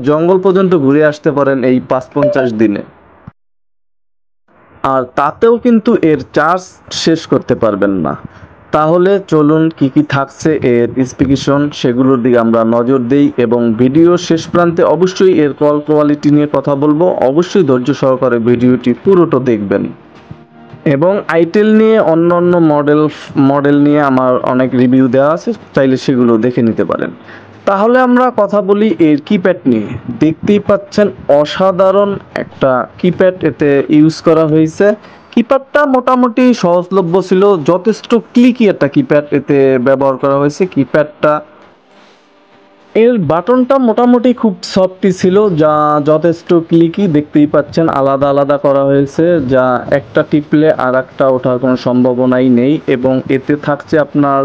জঙ্গল পর্যন্ত ঘুরে আসতে পারেন এই ৫-৫০ দিনে। আর তাতেও কিন্তু এর চার্জ শেষ করতে পারবেন না। তাহলে চলুন কি কি থাকছে এর স্পেসিফিকেশন সেগুলোর দিকে আমরা নজর দেই এবং ভিডিও শেষ প্রান্তে অবশ্যই এর কল কোয়ালিটি নিয়ে কথা বলবো। অবশ্যই ধৈর্য সহকারে ভিডিওটি পুরোটা দেখবেন। এবং আইটেল নিয়ে অন্য মডেল নিয়ে আমার অনেক রিভিউ দেওয়া আছে, চাইলে সেগুলো দেখে নিতে পারেন। তাহলে আমরা কথা বলি এর কিপ্যাড নিয়ে। দেখতেই পাচ্ছেন অসাধারণ একটা কিপ্যাড এতে ইউজ করা হয়েছে। কিপ্যাডটা মোটামুটি সহজলভ্য ছিল, যথেষ্ট ক্লিকি একটা কিপ্যাড এতে ব্যবহার করা হয়েছে। কিপ্যাডটা এর বাটনটা মোটামুটি খুব সফটই ছিল, যা যথেষ্ট ক্লিকি। দেখতেই পাচ্ছেন আলাদা আলাদা করা হয়েছে, যা একটা টিপলে আর একটা ওঠার কোনো সম্ভাবনাই নেই। এবং এতে থাকছে আপনার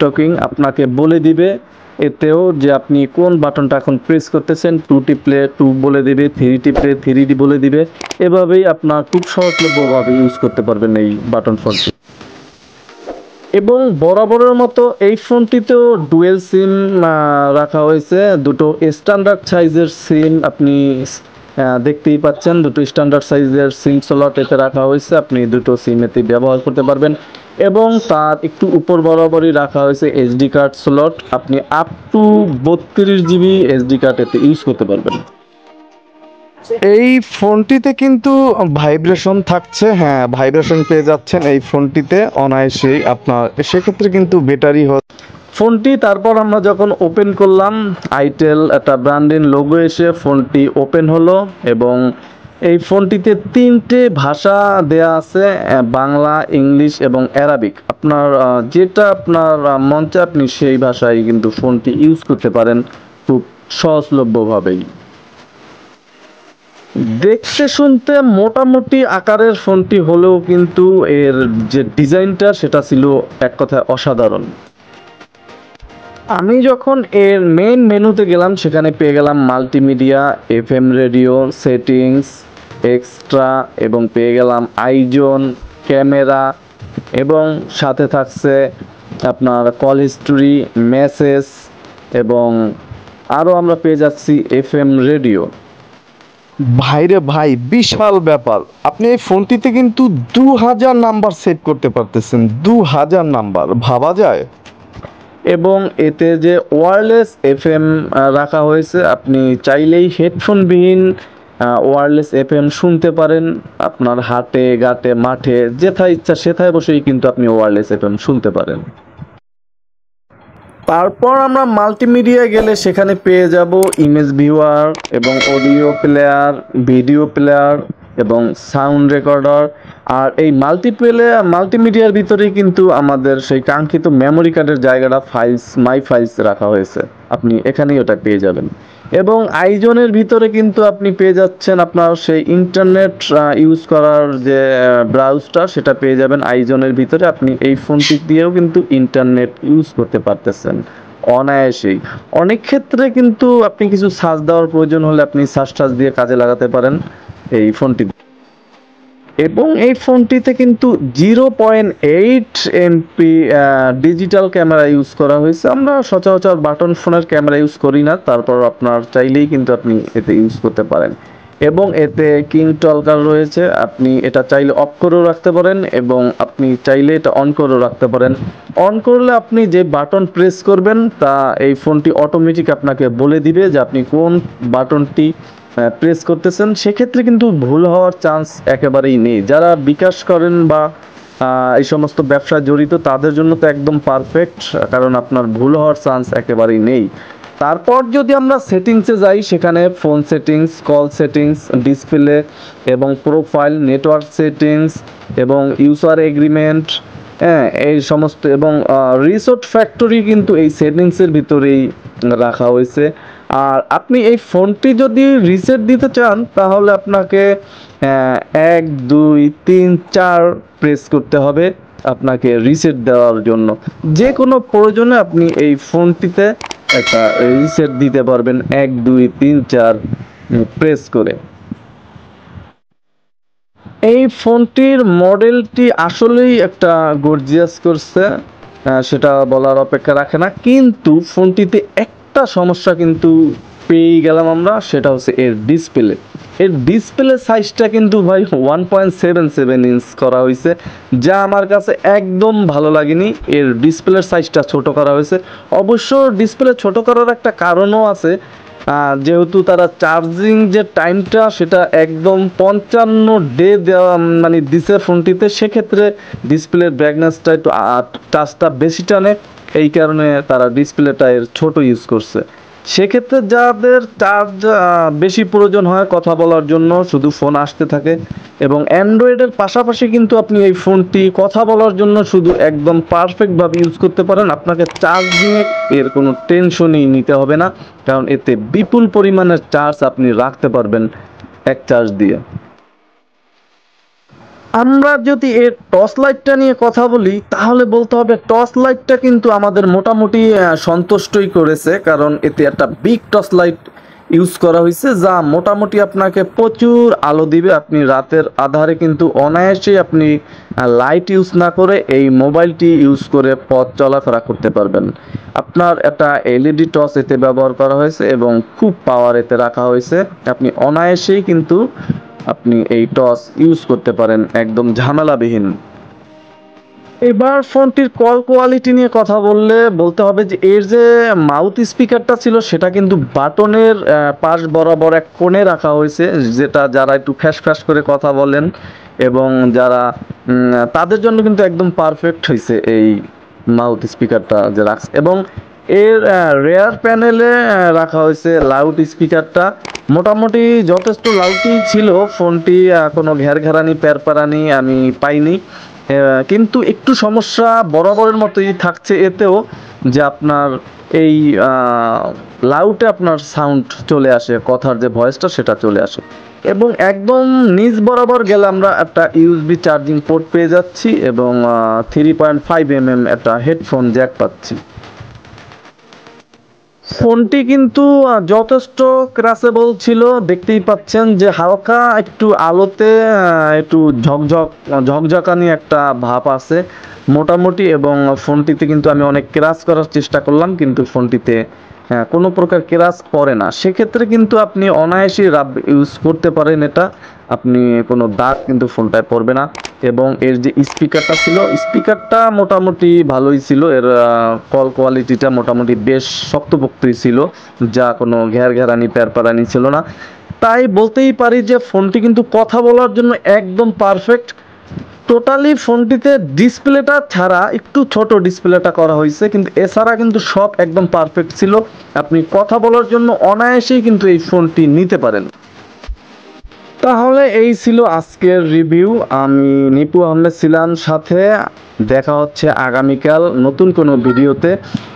টকিং, আপনাকে বলে দিবে এতেও যে আপনি কোন বাটনটা এখন প্রেস করতেছেন। 2 টিপলে 2 বলে দিবে, 3 টিপলে 3D বলে দিবে। এভাবেই আপনার খুব সহজলভ্যভাবে ইউজ করতে পারবেন এই বাটন ফোনটি। এবং বরাবরের মতো এই ফোনটিতেও ডুয়েল সিম রাখা হয়েছে। দুটো স্ট্যান্ডার্ড সাইজের সিম আপনি দেখতেই পাচ্ছেন, দুটো স্ট্যান্ডার্ড সাইজের সিম স্লট এতে রাখা হয়েছে। আপনি দুটো সিম এতে ব্যবহার করতে পারবেন। এবং তার একটু উপর বরাবরই রাখা হয়েছে এসডি কার্ড স্লট। আপনি up to 32 GB SD card এতে ইউজ করতে পারবেন। এই ফোনটিতে কিন্তু ভাইব্রেশন থাকছে, হ্যাঁ ভাইব্রেশন পেয়ে যাচ্ছেন এই ফোনটিতে অনায়াসেই আপনার। সেক্ষেত্রে কিন্তু ব্যাটারি ফোনটি তারপর আমরা যখন ওপেন করলাম, আইটেল একটা ব্র্যান্ডিং লোগো এসে ফোনটি ওপেন হলো। এবং এই ফোনটিতে 3টে ভাষা দেয়া আছে, বাংলা, ইংলিশ এবং অ্যারাবিক। আপনার যেটা আপনার মন চায় আপনি সেই ভাষায় কিন্তু ফোনটি ইউজ করতে পারেন খুব সহজলভ্যভাবেই। দেখতে শুনতে মোটামুটি আকারের ফোনটি হলেও কিন্তু এর যে ডিজাইনটা সেটা ছিল এক কথায় অসাধারণ। আমি যখন এর মেইন মেনুতে গেলাম সেখানে পেয়ে গেলাম multimedia, FM radio, settings, extra এবং পেয়ে গেলাম আইজোন, ক্যামেরা এবং সাথে থাকছে আপনার কল হিস্টোরি, মেসেজ এবং আরও আমরা পেয়ে যাচ্ছি এফএম রেডিও। ভাইরে ভাই, বিশাল ব্যাপার! আপনি এই ফোনটিতে কিন্তু 2000 নাম্বার সেট করতে পারতেছেন। 2000 নাম্বার, ভাবা যায়? এবং এতে যে ওয়্যারলেস এফএম রাখা হয়েছে, আপনি চাইলেই হেডফোনবিহীন ওয়্যারলেস এফএম শুনতে পারেন। আপনার হাটে ঘাটে মাঠে যেথায় ইচ্ছা সেথায় বসেই কিন্তু আপনি ওয়্যারলেস এফএম শুনতে পারেন। তারপর আমরা মাল্টিমিডিয়া গেলে সেখানে পেয়ে যাব ইমেজ ভিউয়ার এবং অডিও প্লেয়ার, ভিডিও প্লেয়ার এবং সাউন্ড রেকর্ডার। আর এই মাল্টিমিডিয়ার ভিতরেই কিন্তু আমাদের সেই কাঙ্ক্ষিত মেমোরি কার্ডের জায়গাটা মাই ফাইলস রাখা হয়েছে, আপনি এখানেই ওটা পেয়ে যাবেন। এবং আইজনের ভিতরে কিন্তু আপনি পেয়ে যাচ্ছেন আপনার সেই ইন্টারনেট ইউজ করার যে ব্রাউজটা, সেটা পেয়ে যাবেন আইজনের ভিতরে। আপনি এই ফোনটি দিয়েও কিন্তু ইন্টারনেট ইউজ করতে পারতেছেন অনায়াসেই। অনেক ক্ষেত্রে কিন্তু আপনি কিছু সার্চ দেওয়ার প্রয়োজন হলে আপনি সার্চ দিয়ে কাজে লাগাতে পারেন এই ফোনটি। এবং এই ফোনটিতে কিন্তু 0.8 এমপি ডিজিটাল ক্যামেরা ইউজ করা হয়েছে। আমরা সচরাচর বাটন ফোনের ক্যামেরা ইউজ করি না, তারপর আপনার চাইলেই কিন্তু আপনি এতে ইউজ করতে পারেন। এবং এতে কিং টলকার রয়েছে, আপনি এটা চাইলে অফ করেও রাখতে পারেন এবং আপনি চাইলে এটা অন করেও রাখতে পারেন। অন করলে আপনি যে বাটন প্রেস করবেন তা এই ফোনটি অটোমেটিক আপনাকে বলে দিবে যে আপনি কোন বাটনটি প্রেস করতেছেন। সেক্ষেত্রে কিন্তু ভুল হওয়ার চান্স একেবারেই নেই। যারা বিকাশ করেন বা এই সমস্ত ব্যবসায় জড়িত তাদের জন্য তো একদম পারফেক্ট, কারণ আপনার ভুল হওয়ার চান্স একেবারেই নেই। তারপর যদি আমরা সেটিংসে যাই, সেখানে phone settings, call settings, display এবং প্রোফাইল, নেটওয়ার্ক সেটিংস এবং ইউজার এগ্রিমেন্ট, হ্যাঁ এই সমস্ত এবং রিসোর্ট ফ্যাক্টরি কিন্তু এই সেটিংসের ভিতরেই রাখা হয়েছে। আর আপনি এই ফোনটি যদি রিসেট দিতে চান তাহলে আপনাকে 1 2 3 4 প্রেস করতে হবে আপনাকে রিসেট দেওয়ার জন্য। যে কোনো প্রয়োজনে আপনি এই ফোনটিতে একটা রিসেট দিতে পারবেন 1 2 3 4 প্রেস করে। এই ফোনটির মডেলটি আসলেই একটা গর্জিয়াস করছে, সেটা বলার অপেক্ষা রাখে না। কিন্তু ফোনটিতে একটা সমস্যা কিন্তু পেয়ে গেলাম আমরা, সেটা হচ্ছে এর ডিসপ্লে। এর ডিসপ্লে সাইজটা কিন্তু ভাই 1.77 ইঞ্চ করা হয়েছে, যা আমার কাছে একদম ভালো লাগেনি। এর ডিসপ্লের সাইজটা ছোট করা হয়েছে। অবশ্য ডিসপ্লে ছোট করার একটা কারণও আছে, যেহেতু তারা চার্জিং যে টাইমটা সেটা একদম 55 ডে দেওয়া মানে দিছে ফোনটিতে, সেক্ষেত্রে ডিসপ্লের ব্রাইটনেসটা একটু টাচটা বেশি টানে, এই কারণে তারা ডিসপ্লেটা এর ছোট ইউজ করছে। সেক্ষেত্রে যাদের চার্জ বেশি প্রয়োজন হয় কথা বলার জন্য, শুধু ফোন আসতে থাকে, এবং অ্যান্ড্রয়েডের পাশাপাশি কিন্তু আপনি এই ফোনটি কথা বলার জন্য শুধু একদম পারফেক্টভাবে ইউজ করতে পারেন। আপনাকে চার্জ নিয়ে এর কোনো টেনশনই নিতে হবে না, কারণ এতে বিপুল পরিমাণের চার্জ আপনি রাখতে পারবেন এক চার্জ দিয়ে। আমরা যদি এর টর্চ লাইটটা নিয়ে কথা বলি, তাহলে বলতে হবে টর্চ লাইটটা কিন্তু আমাদের মোটামুটি সন্তুষ্টই করেছে, কারণ এতে একটা বিগ টর্চ লাইট ইউজ করা হয়েছে, যা মোটামুটি আপনাকে প্রচুর আলো দিবে। আপনি রাতের আধারে কিন্তু অনায়াসেই আপনি লাইট ইউজ না করে এই মোবাইলটি ইউজ করে পথ চলাফেরা করতে পারবেন। আপনার একটা এলইডি টর্চ এতে ব্যবহার করা হয়েছে এবং খুব পাওয়ার এতে রাখা হয়েছে। আপনি অনায়াসেই কিন্তু আপনি এই টর্চ ইউজ করতে পারেন একদম ঝামেলাবিহীন। এবার ফোনটির কল কোয়ালিটি নিয়ে কথা বলতে হবে যে এর যে মাউথ স্পিকারটা ছিল সেটা কিন্তু বাটনের পাশ বরাবর এক কোণে রাখা হয়েছে, যেটা যারা একটু ফ্যাস ফ্যাস করে কথা বলেন এবং যারা তাদের জন্য কিন্তু একদম পারফেক্ট হয়েছে এই মাউথ স্পিকারটা যে রাখছে। এবং এর রেয়ার প্যানেলে রাখা হয়েছে লাউড স্পিকারটা, মোটামুটি যথেষ্ট লাউডই ছিল। ফোনটি কোনো ঘেরঘেরানি প্যারপ্যারানি আমি পাইনি, কিন্তু একটু সমস্যা বরাবরের মতোই থাকছে এতেও, যে আপনার এই লাউডে আপনার সাউন্ড চলে আসে, কথার যে ভয়েসটা সেটা চলে আসে। এবং একদম নিচ বরাবর গেলে আমরা একটা ইউএসবি চার্জিং পোর্ট পেয়ে যাচ্ছি এবং 3.5 mm একটা হেডফোন জ্যাক পাচ্ছি। ফোনটি কিন্তু যথেষ্ট ক্রাসেবল ছিল, দেখতেই পাচ্ছেন যে হালকা একটু আলোতে একটু ঝকঝকানি একটা ভাব আছে মোটামুটি। এবং ফোনটিতে কিন্তু আমি অনেক ক্রাশ করার চেষ্টা করলাম, কিন্তু ফোনটিতে কোনো প্রকার ক্রাশ পড়ে না। সেক্ষেত্রে কিন্তু আপনি অনায়াসেই রাব ইউজ করতে পারেন, এটা আপনি কোনো দাগ কিন্তু ফোনটায় পড়বে না। এবং এর যে স্পিকারটা ছিল, স্পিকারটা মোটামুটি ভালোই ছিল, এর কল কোয়ালিটিটা মোটামুটি বেশ শক্তপোক্তই ছিল, যা কোনো ঘেরঘেরানি প্যারপ্যারানি ছিল না। তাই বলতেই পারি যে ফোনটি কিন্তু কথা বলার জন্য একদম পারফেক্ট। টোটালি ফোনটিতে ডিসপ্লেটা ছাড়া একটু ছোট ডিসপ্লেটা করা হয়েছে, কিন্তু এছাড়া কিন্তু সব একদম পারফেক্ট ছিল। আপনি কথা বলার জন্য অনায়াসেই কিন্তু এই ফোনটি নিতে পারেন। তাহলে এই ছিল আজকের রিভিউ। আমি নিপু আহমেদ ছিলাম সাথে। দেখা হচ্ছে আগামীকাল নতুন কোনো ভিডিওতে।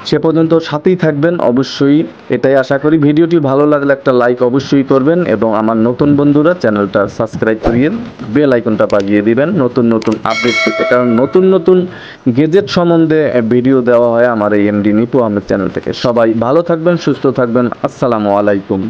সে পর্যন্ত সাথেই থাকবেন অবশ্যই, এটাই আশা করি। ভিডিওটি ভালো লাগলে একটা লাইক অবশ্যই করবেন এবং আমার নতুন বন্ধুরা চ্যানেলটা সাবস্ক্রাইব করিয়ে বেল আইকনটা বাজিয়ে দিবেন নতুন নতুন আপডেট পেতে, কারণ নতুন নতুন গেজেট সম্বন্ধে ভিডিও দেওয়া হয় আমার এই এমডি নিপু আহমেদ চ্যানেল থেকে। সবাই ভালো থাকবেন, সুস্থ থাকবেন। আসসালামু আলাইকুম।